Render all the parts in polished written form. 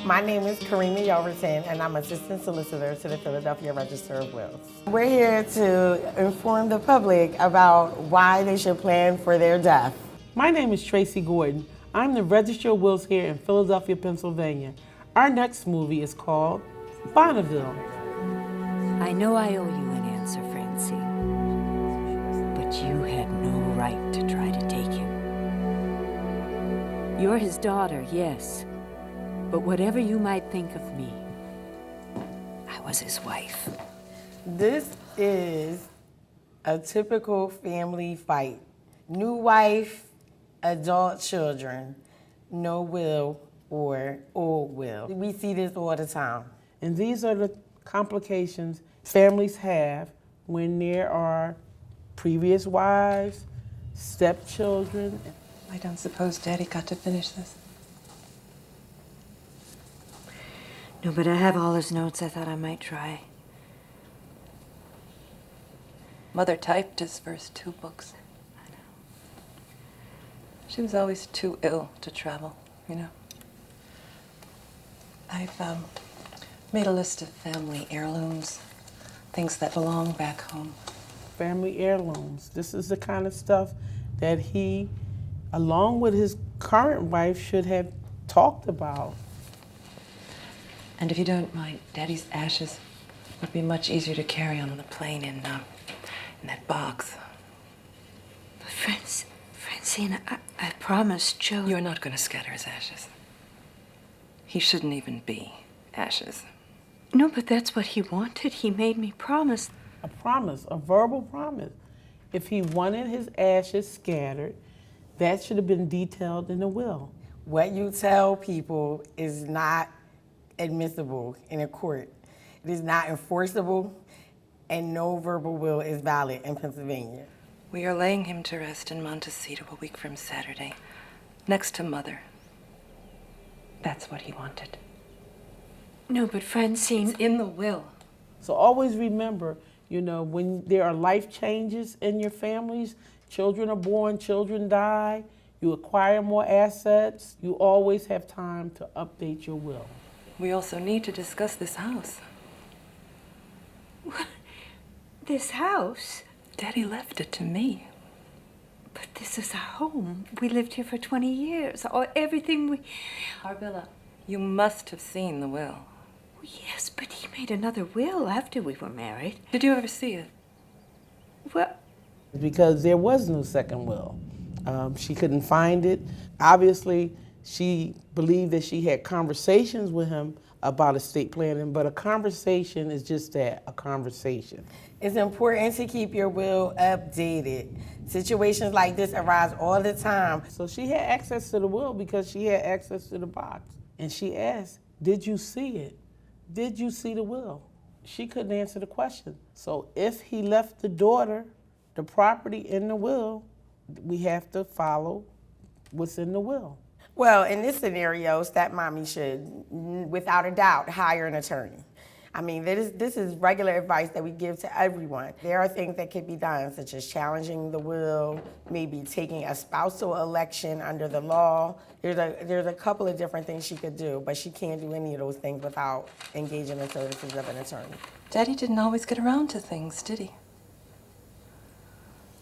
My name is Karima Yelverton, and I'm Assistant Solicitor to the Philadelphia Register of Wills. We're here to inform the public about why they should plan for their death. My name is Tracey Gordon. I'm the Register of Wills here in Philadelphia, Pennsylvania. Our next movie is called Bonneville. I know I owe you an answer, Francine, but you had no right to try to take him. You're his daughter, yes, but whatever you might think of me, I was his wife. This is a typical family fight. New wife, adult children, no will or old will. We see this all the time. And these are the complications families have when there are previous wives, stepchildren. I don't suppose Daddy got to finish this. No, but I have all his notes. I thought I might try. Mother typed his first 2 books. I know. She was always too ill to travel, you know. I've made a list of family heirlooms, things that belong back home. Family heirlooms. This is the kind of stuff that he, along with his current wife, should have talked about. And if you don't mind, Daddy's ashes would be much easier to carry on the plane in that box. But Francine, I promised Joe. You're not going to scatter his ashes. He shouldn't even be ashes. No, but that's what he wanted. He made me promise. A promise, a verbal promise. If he wanted his ashes scattered, that should have been detailed in the will. What you tell people is not admissible in a court. It is not enforceable, and no verbal will is valid in Pennsylvania. We are laying him to rest in Montecito a week from Saturday, next to Mother. That's what he wanted. No, but Francine. It's in the will. So always remember, you know, when there are life changes in your families, children are born, children die, you acquire more assets, you always have time to update your will. We also need to discuss this house. This house? Daddy left it to me. But this is our home. We lived here for 20 years. Everything we... Arbella, you must have seen the will. Yes, but he made another will after we were married. Did you ever see it? Well... Because there was no second will. She couldn't find it. Obviously, she believed that she had conversations with him about estate planning, but a conversation is just that, a conversation. It's important to keep your will updated. Situations like this arise all the time. So she had access to the will because she had access to the box. And she asked, did you see it? Did you see the will? She couldn't answer the question. So if he left the daughter the property in the will, we have to follow what's in the will. Well, in this scenario, stepmommy should, without a doubt, hire an attorney. I mean, this is regular advice that we give to everyone. There are things that can be done, such as challenging the will, maybe taking a spousal election under the law. There's a couple of different things she could do, but she can't do any of those things without engaging the services of an attorney. Daddy didn't always get around to things, did he?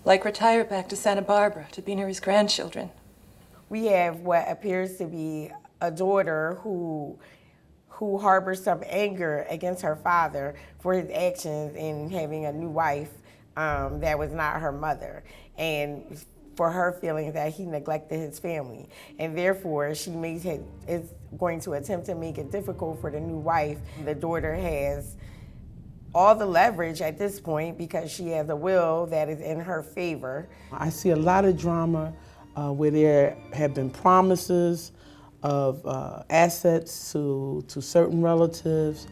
Like retire back to Santa Barbara to be near his grandchildren. We have what appears to be a daughter who harbors some anger against her father for his actions in having a new wife that was not her mother, and for her feeling that he neglected his family. And therefore, is going to attempt to make it difficult for the new wife. The daughter has all the leverage at this point because she has a will that is in her favor. I see a lot of drama where there have been promises of assets to certain relatives.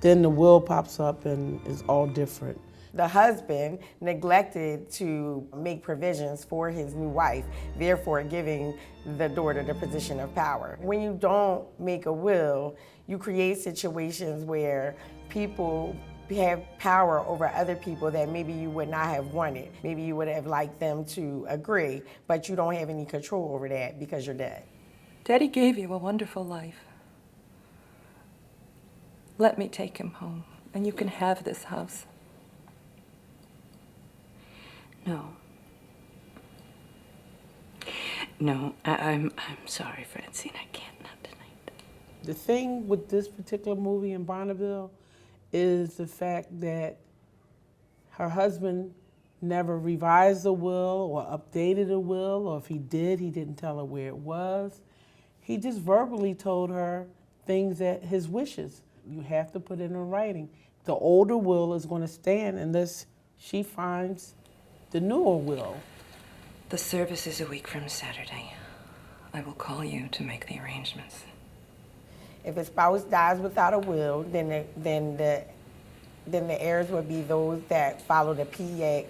Then the will pops up and is all different. The husband neglected to make provisions for his new wife, therefore giving the daughter the position of power. When you don't make a will, you create situations where people have power over other people that maybe you would not have wanted. Maybe you would have liked them to agree, but you don't have any control over that because you're dead. Daddy gave you a wonderful life. let me take him home, and you can have this house. No. No, I'm sorry, Francine. I can't, not tonight. The thing with this particular movie in Bonneville is the fact that her husband never revised the will or updated the will, or if he did, he didn't tell her where it was. He just verbally told her things that his wishes. You have to put it in writing. The older will is going to stand unless she finds the newer will. The service is a week from Saturday. I will call you to make the arrangements. If a spouse dies without a will, then the heirs would be those that follow the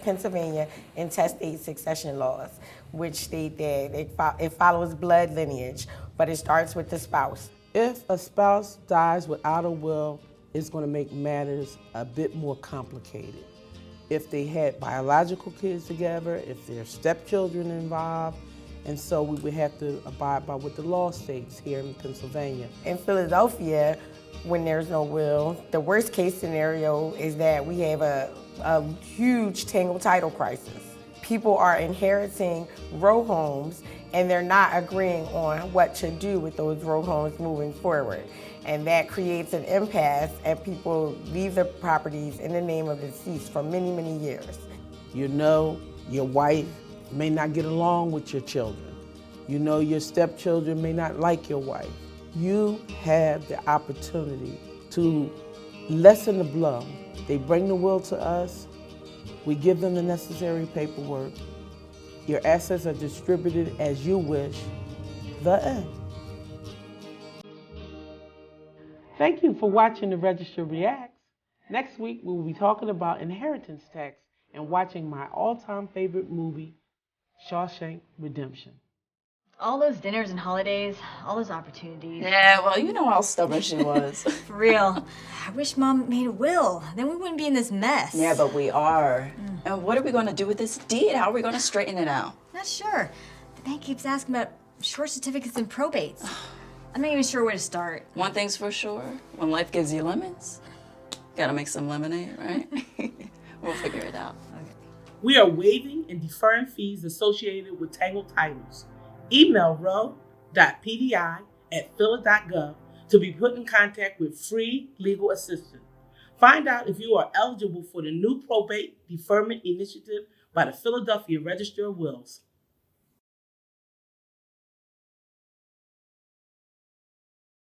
Pennsylvania intestate succession laws, which state that it follows blood lineage, but it starts with the spouse. If a spouse dies without a will, it's going to make matters a bit more complicated. If they had biological kids together, if there are stepchildren involved, and so we would have to abide by what the law states here in Pennsylvania. In Philadelphia, when there's no will, the worst case scenario is that we have a huge tangled title crisis. People are inheriting row homes and they're not agreeing on what to do with those row homes moving forward. And that creates an impasse and people leave their properties in the name of the deceased for many, many years. You know your wife may not get along with your children. You know your stepchildren may not like your wife. You have the opportunity to lessen the blow. They bring the will to us. We give them the necessary paperwork. Your assets are distributed as you wish. The end. Thank you for watching The Register Reacts. Next week, we will be talking about inheritance tax and watching my all-time favorite movie, Shawshank Redemption. All those dinners and holidays, all those opportunities. Yeah, well, you know how stubborn she was. For real. I wish Mom made a will. Then we wouldn't be in this mess. Yeah, but we are. And what are we going to do with this deed? How are we going to straighten it out? Not sure. The bank keeps asking about short certificates and probates. I'm not even sure where to start. One thing's for sure. When life gives you lemons, you gotta make some lemonade, right? We'll figure it out. Okay. We are waiving and deferring fees associated with tangled titles. Email row.pdi@phila.gov to be put in contact with free legal assistance. Find out if you are eligible for the new probate deferment initiative by the Philadelphia Register of Wills.